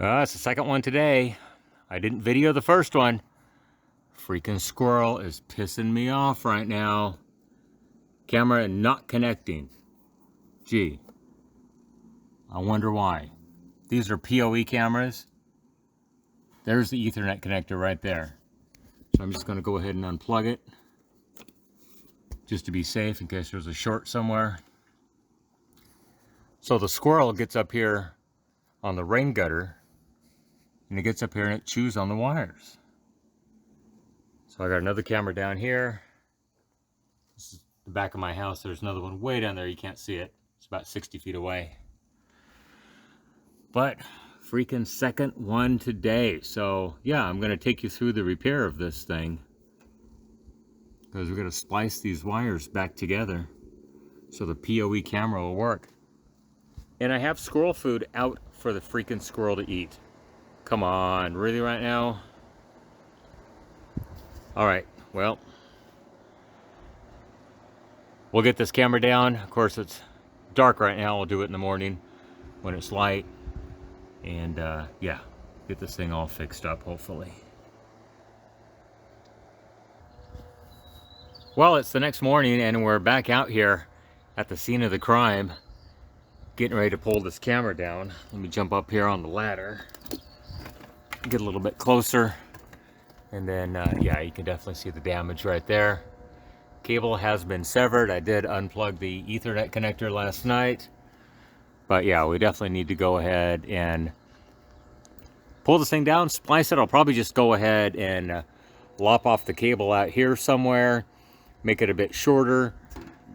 It's the second one today. I didn't video the first one. Freaking squirrel is pissing me off right now. Camera not connecting. Gee, I wonder why. These are POE cameras. There's the Ethernet connector right there. So I'm just going to go ahead and unplug it, just to be safe in case there's a short somewhere. So the squirrel gets up here on the rain gutter, and it gets up here and it chews on the wires. So I got another camera down here. This is the back of my house. There's another one way down there. You can't see it. It's about 60 feet away. But freaking second one today. So yeah, I'm going to take you through the repair of this thing, because we're going to splice these wires back together so the POE camera will work. And I have squirrel food out for the freaking squirrel to eat. Come on, really right now? All right, well, we'll get this camera down. Of course, it's dark right now. We'll do it in the morning when it's light. And yeah, get this thing all fixed up, hopefully. Well, it's the next morning and we're back out here at the scene of the crime, getting ready to pull this camera down. Let me jump up here on the ladder, get a little bit closer, and then yeah, you can definitely see the damage right there. Cable has been severed. I did unplug the Ethernet connector last night, but yeah, we definitely need to go ahead and pull this thing down, splice it. I'll probably just go ahead and lop off the cable out here somewhere, make it a bit shorter,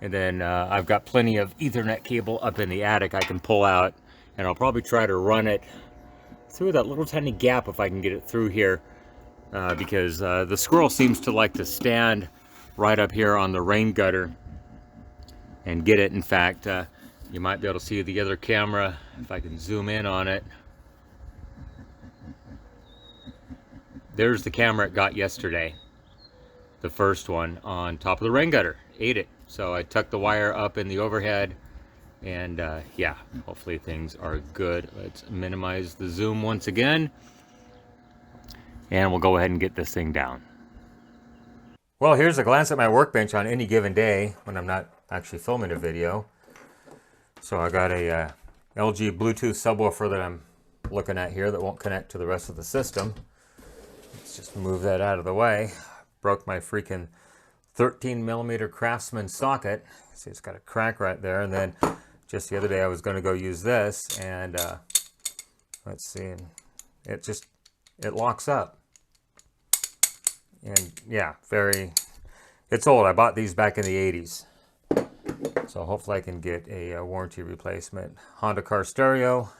and then I've got plenty of Ethernet cable up in the attic I can pull out, and I'll probably try to run it through that little tiny gap if I can get it through here, because the squirrel seems to like to stand right up here on the rain gutter and get it. In fact, you might be able to see the other camera if I can zoom in on it. There's the camera it got yesterday, the first one on top of the rain gutter. Ate it. So I tucked the wire up in the overhead, and yeah, hopefully things are good. Let's minimize the zoom once again, and we'll go ahead and get this thing down. Well, here's a glance at my workbench on any given day when I'm not actually filming a video. So I got a LG Bluetooth subwoofer that I'm looking at here that won't connect to the rest of the system. Let's just move that out of the way. Broke my freaking 13mm Craftsman socket. See, it's got a crack right there. And then just the other day I was going to go use this, and let's see, and it locks up. And yeah, it's old. I bought these back in the 80s. So hopefully I can get a warranty replacement. Honda car stereo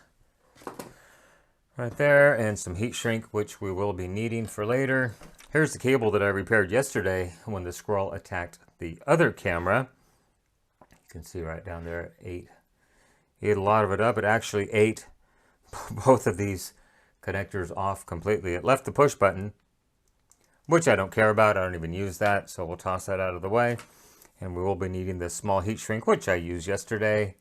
right there, and some heat shrink, which we will be needing for later. Here's the cable that I repaired yesterday when the squirrel attacked the other camera. You can see right down there, it ate a lot of it up. It actually ate both of these connectors off completely. It left the push button, which I don't care about. I don't even use that, so we'll toss that out of the way. And we will be needing this small heat shrink, which I used yesterday.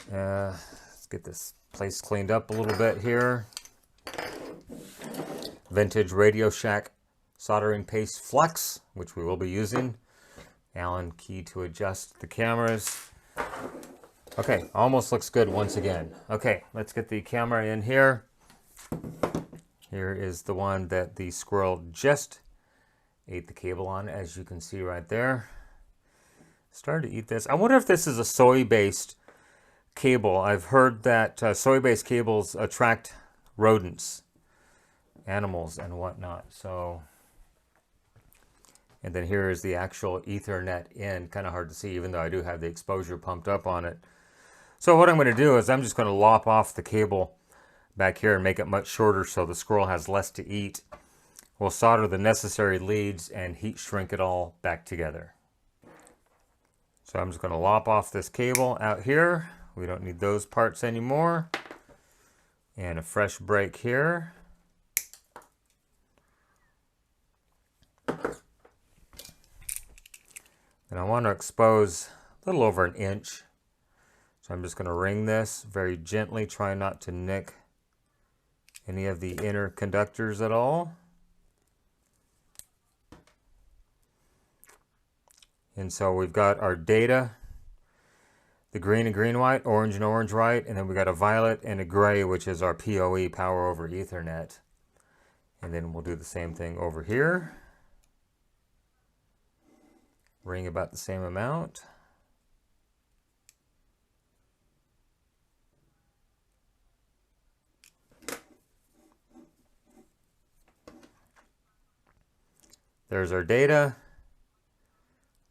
Let's get this place cleaned up a little bit here. Vintage Radio Shack soldering paste flux, which we will be using. Allen key to adjust the cameras. Okay, almost looks good once again. Okay, let's get the camera in here. Here is the one that the squirrel just ate the cable on, as you can see right there. Started to eat this. I wonder if this is a soy-based cable. I've heard that soy-based cables attract rodents, animals, and whatnot. So, and then here is the actual Ethernet in. Kind of hard to see, even though I do have the exposure pumped up on it. So what I'm going to do is I'm just going to lop off the cable back here and make it much shorter so the squirrel has less to eat. We'll solder the necessary leads and heat shrink it all back together. So I'm just going to lop off this cable out here. We don't need those parts anymore. And a fresh break here. And I want to expose a little over 1 inch. So I'm just going to ring this very gently, try not to nick any of the inner conductors at all. And so we've got our data, the green and green white, orange and orange white, and then we got a violet and a gray, which is our POE, power over Ethernet. And then we'll do the same thing over here. Ring about the same amount. There's our data,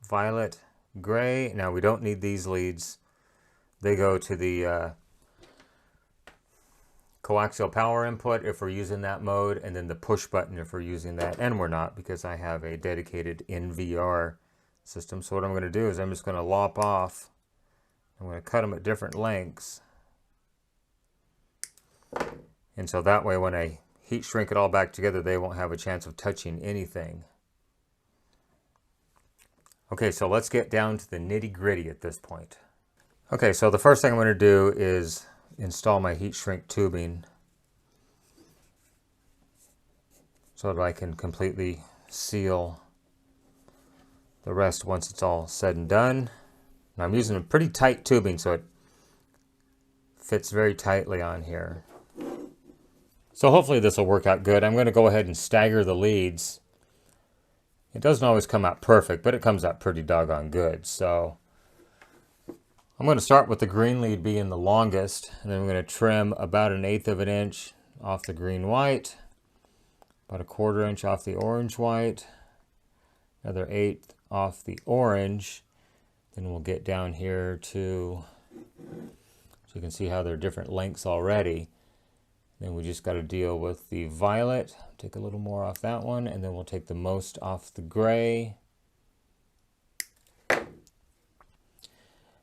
violet, gray. Now we don't need these leads. They go to the coaxial power input if we're using that mode, and then the push button if we're using that, and we're not because I have a dedicated NVR system. So what I'm going to do is I'm just going to lop off. I'm going to cut them at different lengths. And so that way when I heat shrink it all back together, they won't have a chance of touching anything. Okay, so let's get down to the nitty-gritty at this point. Okay, so the first thing I'm going to do is install my heat shrink tubing so that I can completely seal the rest once it's all said and done. And I'm using a pretty tight tubing, so it fits very tightly on here. So hopefully this will work out good. I'm going to go ahead and stagger the leads. It doesn't always come out perfect, but it comes out pretty doggone good. So I'm going to start with the green lead being the longest, and then I'm going to trim about 1/8 of an inch off the green white, about 1/4 inch off the orange white, another 1/8 off the orange. Then we'll get down here to, so you can see how they're different lengths already. Then we just got to deal with the violet. Take a little more off that one, and then we'll take the most off the gray.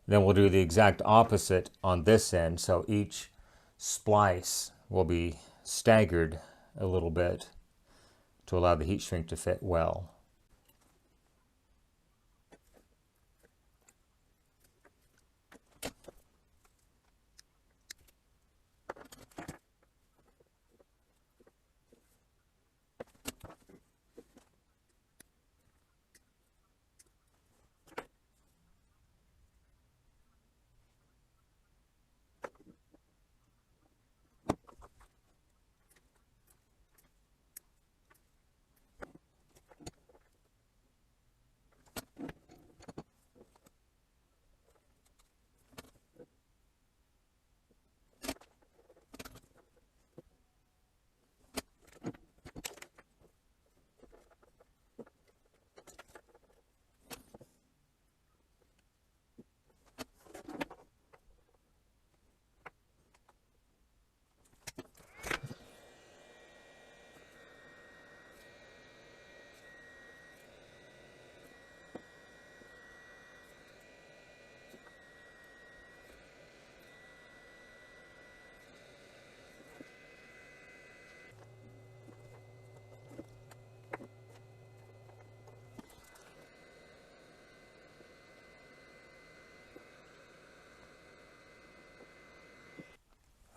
Then we'll do the exact opposite on this end. So each splice will be staggered a little bit to allow the heat shrink to fit well.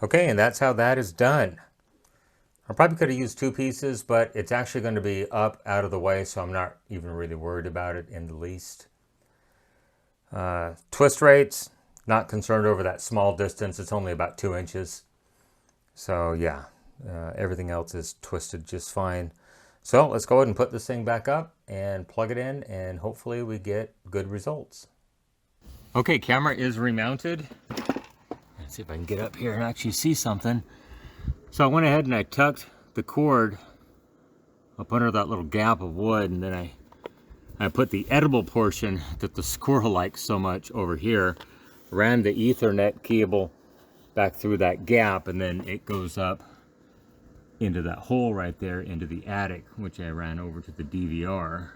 Okay, and that's how that is done. I probably could have used 2 pieces, but it's actually going to be up out of the way, so I'm not even really worried about it in the least. Twist rates, not concerned over that small distance. It's only about 2 inches. So yeah, everything else is twisted just fine. So let's go ahead and put this thing back up and plug it in, and hopefully we get good results. Okay, camera is remounted. Let's see if I can get up here and actually see something. So I went ahead and I tucked the cord up under that little gap of wood, and then I put the edible portion that the squirrel likes so much over here, ran the Ethernet cable back through that gap, and then it goes up into that hole right there into the attic, which I ran over to the DVR.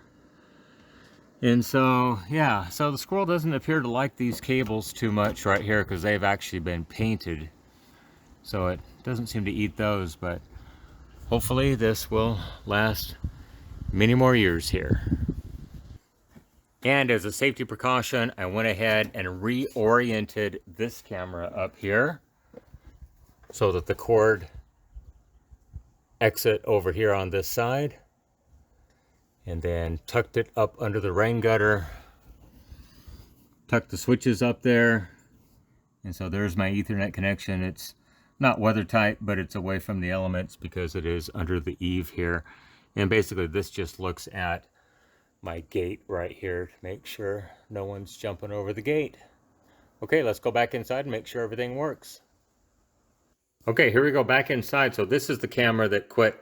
And so, yeah, so the squirrel doesn't appear to like these cables too much right here because they've actually been painted. So it doesn't seem to eat those, but hopefully this will last many more years here. And as a safety precaution, I went ahead and reoriented this camera up here so that the cord exit over here on this side, and then tucked it up under the rain gutter, tucked the switches up there, and so there's my Ethernet connection. It's not weather tight, but it's away from the elements because it is under the eave here. And basically this just looks at my gate right here to make sure no one's jumping over the gate. Okay, let's go back inside and make sure everything works. Okay, here we go back inside. So this is the camera that quit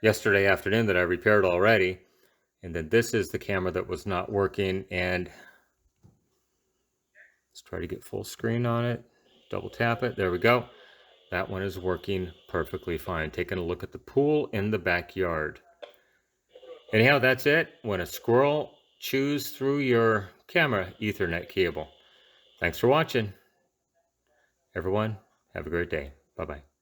yesterday afternoon that I repaired already. And then this is the camera that was not working. And let's try to get full screen on it. Double tap it. There we go. That one is working perfectly fine. Taking a look at the pool in the backyard. Anyhow, that's it. When a squirrel chews through your camera Ethernet cable. Thanks for watching. Everyone, have a great day. Bye-bye.